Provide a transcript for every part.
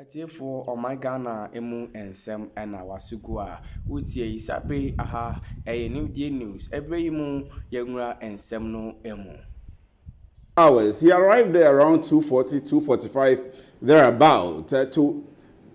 for Omagana emu ensem ena wasugua utie isabe aha new news ebe mu yengra ensem no emu hours. He arrived there around 2:40, 2:45 thereabout to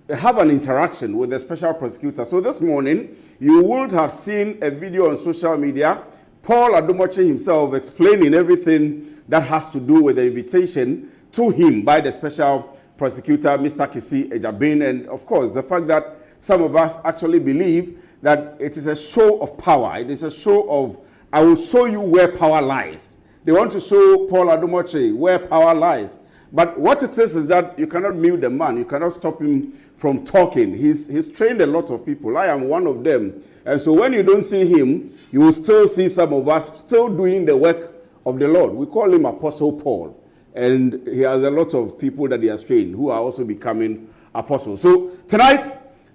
have an interaction with the special prosecutor. So this morning you would have seen a video on social media, Paul Adumoche himself explaining everything that has to do with the invitation to him by the special prosecutor, Mr. Kissi, Agyabeng, and of course the fact that some of us actually believe that it is a show of power. It is a show of, I will show you where power lies. They want to show Paul Adumoche where power lies. But what it is that you cannot mute the man. You cannot stop him from talking. He's trained a lot of people. I am one of them. And so when you don't see him, you will still see some of us still doing the work of the Lord. We call him Apostle Paul. And he has a lot of people that he has trained who are also becoming apostles. So tonight,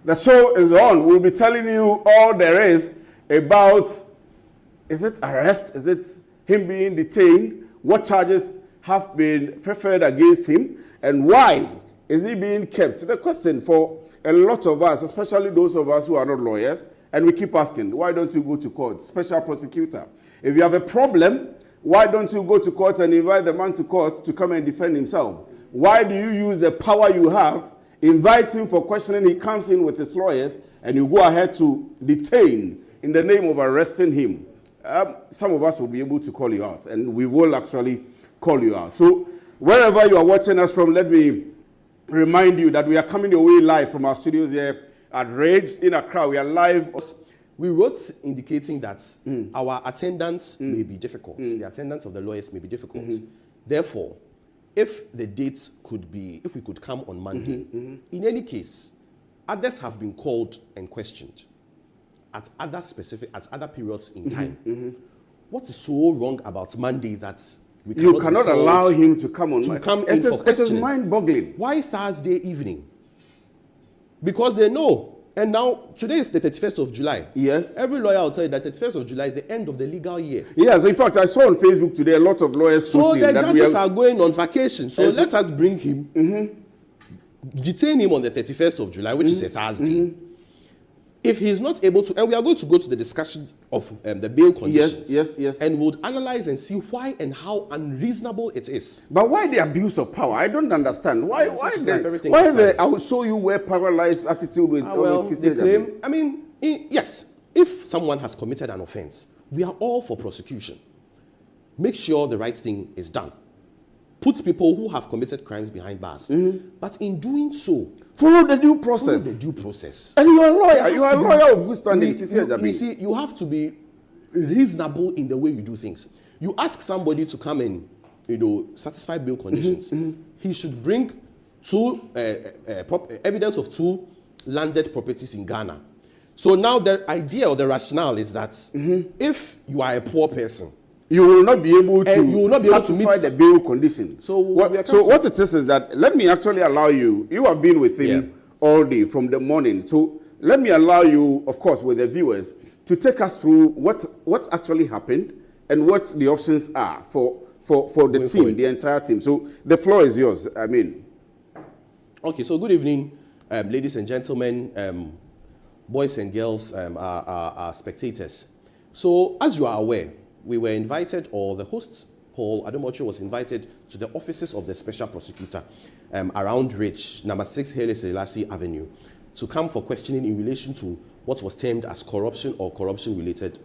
the show is on. We'll be telling you all there is about, is it arrest? Is it him being detained? What charges have been preferred against him? And why is he being kept? The question for a lot of us, especially those of us who are not lawyers, and we keep asking, why don't you go to court? Special prosecutor. If you have a problem, why don't you go to court and invite the man to court to come and defend himself? Why do you use the power you have, invite him for questioning, he comes in with his lawyers, and you go ahead to detain in the name of arresting him? Some of us will be able to call you out, and we will actually call you out. So wherever you are watching us from, let me remind you that we are coming your way live from our studios here at Rage in Accra. We are live. We wrote indicating that our attendance may be difficult. The attendance of the lawyers may be difficult. Therefore, if the dates could be, if we could come on Monday, in any case, others have been called and questioned at other periods in time. What is so wrong about Monday that we cannot allow him to come on? It is mind-boggling. Why Thursday evening? Because they know. And now, today is the 31st of July. Yes. Every lawyer will tell you that 31st of July is the end of the legal year. Yes, in fact, I saw on Facebook today a lot of lawyers posting that the judges are going on vacation. So let us bring him, detain him on the 31st of July, which is a Thursday. If he's not able to, and we are going to go to the discussion of the bail conditions. Yes. And we'll analyze and see why and how unreasonable it is. But why the abuse of power? I don't understand. Why the I will show you where power lies attitude with Kissi? I mean, yes, if someone has committed an offense, we are all for prosecution. Make sure the right thing is done. Put people who have committed crimes behind bars. But in doing so, follow the due process. And you are a lawyer. You are a lawyer of good standing. You see, you have to be reasonable in the way you do things. You ask somebody to come and, satisfy bail conditions. He should bring evidence of 2 landed properties in Ghana. So now the idea or the rationale is that if you are a poor person, you will not be able to satisfy the bail condition. So what it is that, let me actually allow you, you have been with him all day from the morning. So let me allow you, of course, with the viewers, to take us through what actually happened and what the options are for the team, the entire team. So the floor is yours. Okay, so good evening, ladies and gentlemen, boys and girls, our spectators. So as you are aware, we were invited, or the host, Paul Adumoche, was invited to the offices of the special prosecutor around Rich, number 6 Haile Selassie Avenue, to come for questioning in relation to what was termed as corruption or corruption-related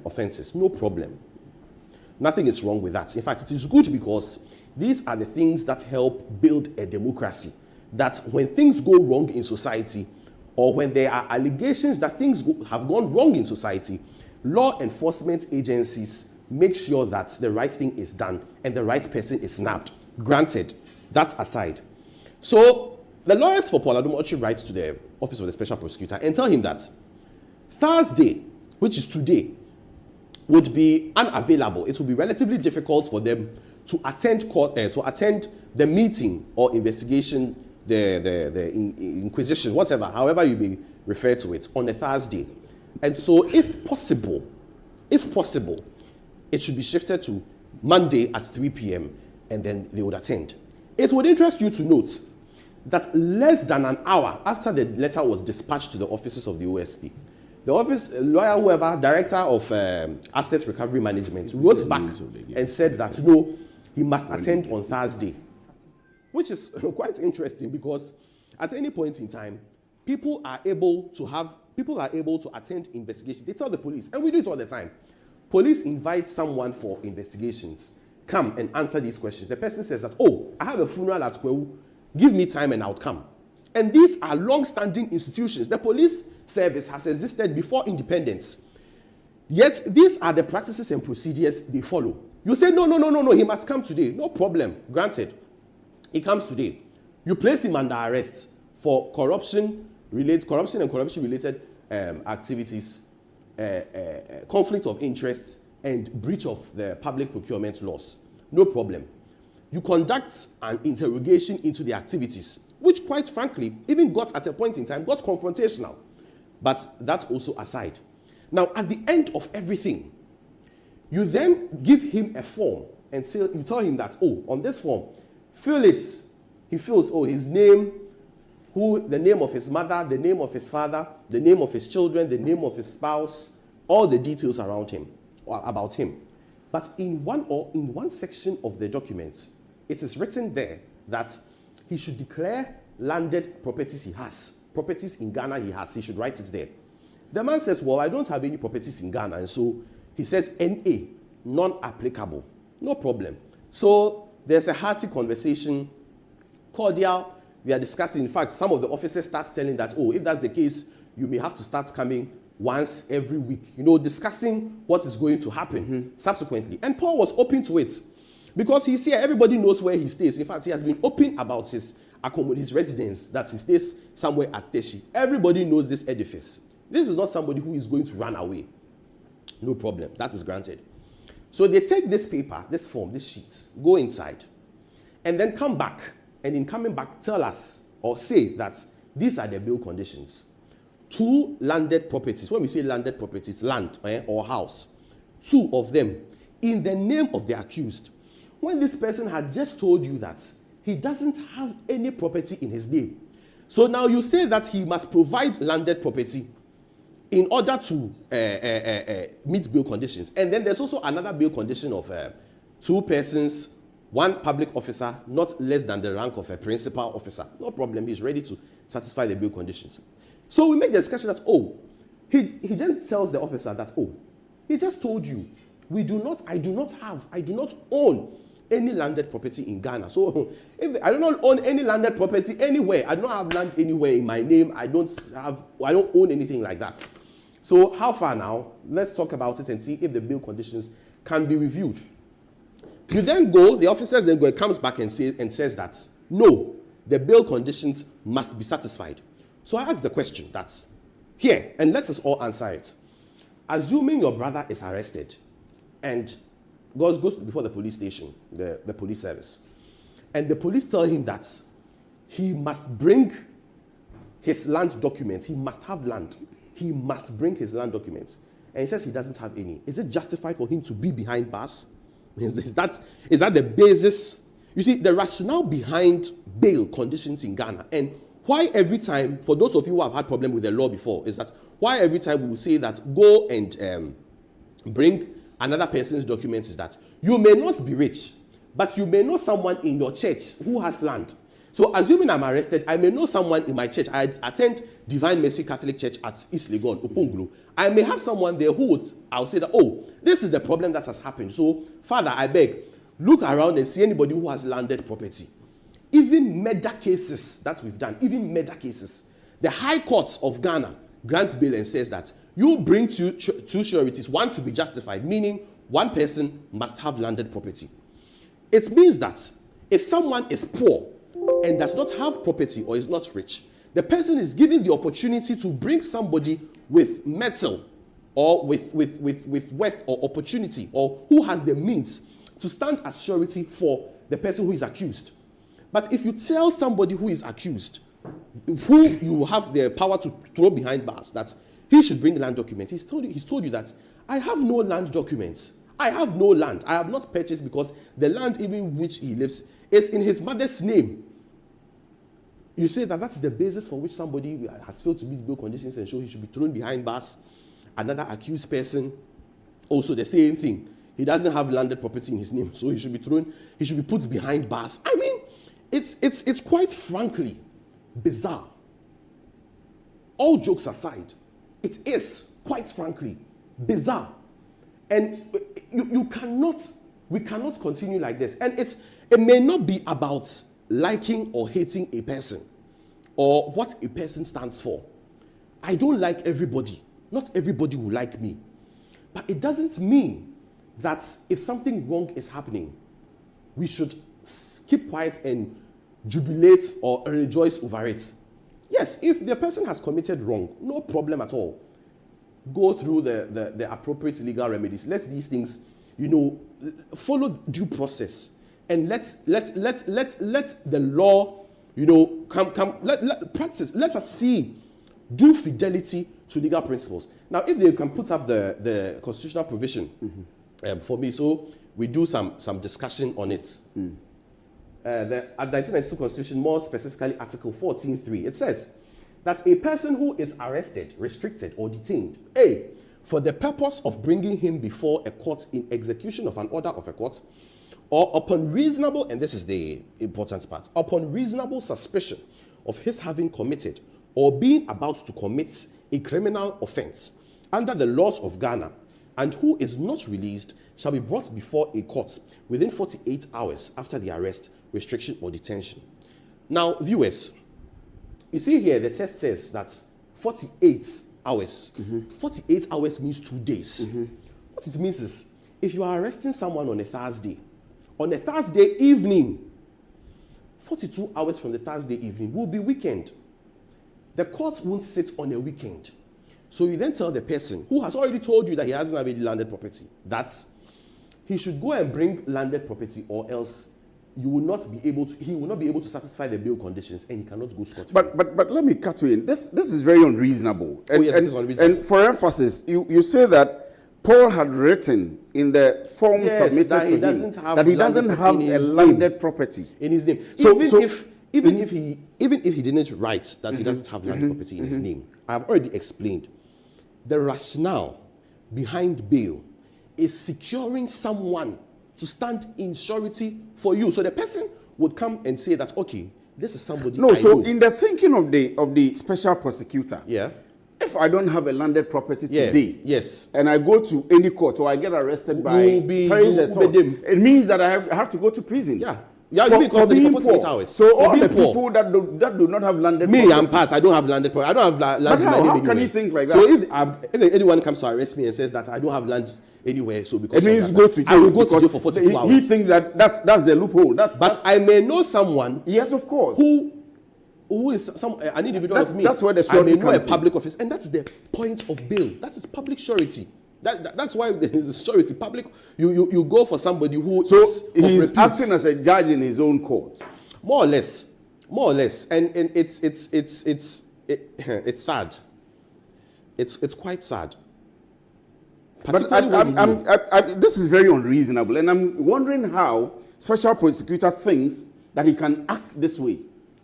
offenses. No problem. Nothing is wrong with that. In fact, it is good because these are the things that help build a democracy. That when things go wrong in society, or when there are allegations that things have gone wrong in society, law enforcement agencies make sure that the right thing is done and the right person is nabbed. Granted, that's aside. So the lawyers for Paul Adumoche write to the office of the special prosecutor and tell him that Thursday, which is today, would be unavailable. It will be relatively difficult for them to attend court, to attend the meeting or investigation, the inquisition, whatever, however you may refer to it, on a Thursday. And so, if possible, it should be shifted to Monday at 3 p.m. and then they would attend. It would interest you to note that less than an hour after the letter was dispatched to the offices of the OSP, the office lawyer, whoever, director of asset recovery management, wrote back and said that no, he must attend on Thursday, which is quite interesting because at any point in time, people are able to attend investigations. They tell the police, and we do it all the time. Police invite someone for investigations. Come and answer these questions. The person says that, oh, I have a funeral at Kwewu. Give me time and I'll come. And these are long-standing institutions. The police service has existed before independence. Yet these are the practices and procedures they follow. You say, no, he must come today. No problem. Granted, he comes today. You place him under arrest for corruption and corruption-related activities, conflict of interest, and breach of the public procurement laws. No problem. You conduct an interrogation into the activities, which quite frankly, even got at a point in time, got confrontational. But that's also aside. Now, at the end of everything, you then give him a form and say, you tell him that, oh, on this form, fill it. He fills, oh, his name, the name of his mother, the name of his father, the name of his children, the name of his spouse, all the details around him, or about him. But in one section of the documents, it is written there that he should declare landed properties he has. Properties in Ghana he has. He should write it there. The man says, well, I don't have any properties in Ghana. And so he says, NA, non-applicable. No problem. So there's a hearty conversation, cordial. We are discussing. In fact, some of the officers start telling that, oh, if that's the case, you may have to start coming once every week, discussing what is going to happen subsequently. And Paul was open to it because he's here. Everybody knows where he stays. In fact, he has been open about his residence, that he stays somewhere at Teshi. Everybody knows this edifice. This is not somebody who is going to run away. No problem. That is granted. So they take this paper, this form, this sheet, go inside, and then come back. And in coming back, tell us or say that these are the bail conditions. 2 landed properties. When we say landed properties, land or house. 2 of them in the name of the accused. When this person had just told you that he doesn't have any property in his name. So now you say that he must provide landed property in order to meet bail conditions. And then there's also another bail condition of 2 persons, 1 public officer, not less than the rank of a principal officer. No problem. He's ready to satisfy the bail conditions. So we make the discussion that, oh, he then tells the officer that, oh, he just told you, I do not own any landed property in Ghana. So if I do not own any landed property anywhere, I don't have land anywhere in my name, I don't own anything like that. So how far now? Let's talk about it and see if the bail conditions can be reviewed. You then go, the officers then go, it comes back and says that, no, the bail conditions must be satisfied. So I ask the question that's here, and let us all answer it. Assuming your brother is arrested and goes before the police station, the police service, and the police tell him that he must bring his land documents, he must have land, he must bring his land documents, and he says he doesn't have any. Is it justified for him to be behind bars? Is that the basis? You see, the rationale behind bail conditions in Ghana, and why every time, for those of you who have had problem with the law before, is that why every time we will say that go and bring another person's documents is that you may not be rich, but you may know someone in your church who has land. So assuming I'm arrested, I may know someone in my church. I attend Divine Mercy Catholic Church at East Legon, Uponglo. I may have someone there I'll say that, oh, this is the problem that has happened. So, Father, I beg, look around and see anybody who has landed property. Even murder cases that we've done, the High Courts of Ghana grants bail and says that you bring two sureties, one to be justified, meaning one person must have landed property. It means that if someone is poor and does not have property or is not rich, the person is given the opportunity to bring somebody with metal or with wealth or opportunity or who has the means to stand as surety for the person who is accused. But if you tell somebody who is accused, who you have the power to throw behind bars, that he should bring land documents, he's told you that I have no land documents. I have no land. I have not purchased because the land even which he lives is in his mother's name. you say that that's the basis for which somebody has failed to meet bail conditions and so he should be thrown behind bars. Another accused person, also the same thing. He doesn't have landed property in his name, so he should be put behind bars. I mean, it's quite frankly bizarre. All jokes aside, it is quite frankly bizarre. And we cannot continue like this. And it may not be about liking or hating a person or what a person stands for. I don't like everybody. Not everybody will like me. But it doesn't mean that if something wrong is happening, we should keep quiet and jubilate or rejoice over it. Yes, if the person has committed wrong, no problem at all. Go through the appropriate legal remedies. Let these things, follow due process. And let the law, practice. Let us see due fidelity to legal principles. Now, if they can put up the constitutional provision for me, so we do some discussion on it. The 1992 Constitution, more specifically Article 14.3, it says that a person who is arrested, restricted, or detained, A, for the purpose of bringing him before a court in execution of an order of a court, or upon reasonable, and this is the important part, upon reasonable suspicion of his having committed or being about to commit a criminal offense under the laws of Ghana, and who is not released, shall be brought before a court within 48 hours after the arrest, restriction, or detention. Now, viewers, you see here, the test says that 48 hours. 48 hours means 2 days. What it means is, if you are arresting someone on a Thursday evening, 42 hours from the Thursday evening will be weekend. The court won't sit on a weekend. So you then tell the person who has already told you that he hasn't have any landed property that he should go and bring landed property, or else he will not be able to satisfy the bail conditions, and he cannot go scot-free. But let me cut you in. This is very unreasonable. And, it is unreasonable. And for emphasis, you say that Paul had written in the form submitted to him that he doesn't have a landed property in his name. Even if he didn't write that he doesn't have landed property in his name, I have already explained. The rationale behind bail is securing someone to stand in surety for you. So the person would come and say that, okay, this is somebody I know. In the thinking of the special prosecutor, if I don't have a landed property today, and I go to any court or I get arrested by it means that I have to go to prison. For being 48 hours. So all the people that do not have landed property. Me, I'm part. I don't have landed property. I don't have land in my name. How can you think like that? So if anyone comes to arrest me and says that I don't have land anywhere, so because it means go to jail. I will go to jail for 42 hours. He thinks that that's the loophole. But I may know someone. Yes, of course. Who is an individual of me. That's where the surety comes in. I may know a public office, and that's the point of bail. That is public surety. That's why there is surety. Public, you go for somebody who he's acting as a judge in his own court, more or less, and it's sad. It's quite sad. But this is very unreasonable, and I'm wondering how special prosecutor thinks that he can act this way.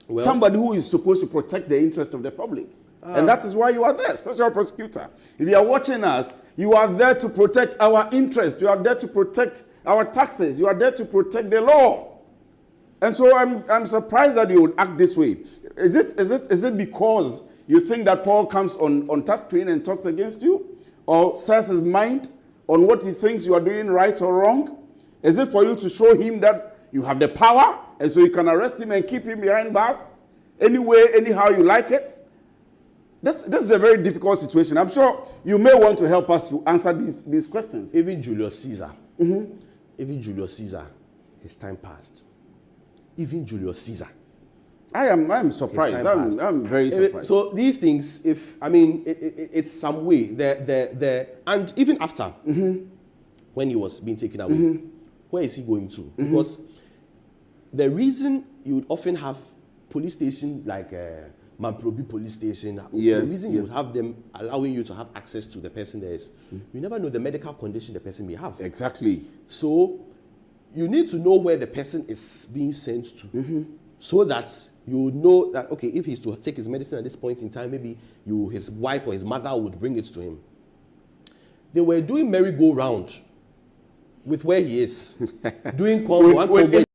Well, somebody who is supposed to protect the interest of the public. And that is why you are there, special prosecutor. If you are watching us, you are there to protect our interest. You are there to protect our taxes. You are there to protect the law. And so I'm surprised that you would act this way. Is it because you think that Paul comes on touch screen and talks against you? Or says his mind on what he thinks you are doing right or wrong? Is it for you to show him that you have the power and so you can arrest him and keep him behind bars? Anyway, anyhow you like it? This is a very difficult situation. I'm sure you may want to help us to answer these questions. Even Julius Caesar, his time passed. Even Julius Caesar. I'm surprised. I'm very surprised. So these things, it's some way. And even after, when he was being taken away, where is he going to? Because the reason you would often have police station like Mamprobi police station, the reason you have them allowing you to have access to the person there is, you never know the medical condition the person may have. Exactly. So you need to know where the person is being sent to. so that you know that, okay, if he's to take his medicine at this point in time, maybe his wife or his mother would bring it to him. They were doing merry-go-round with where he is, doing combo.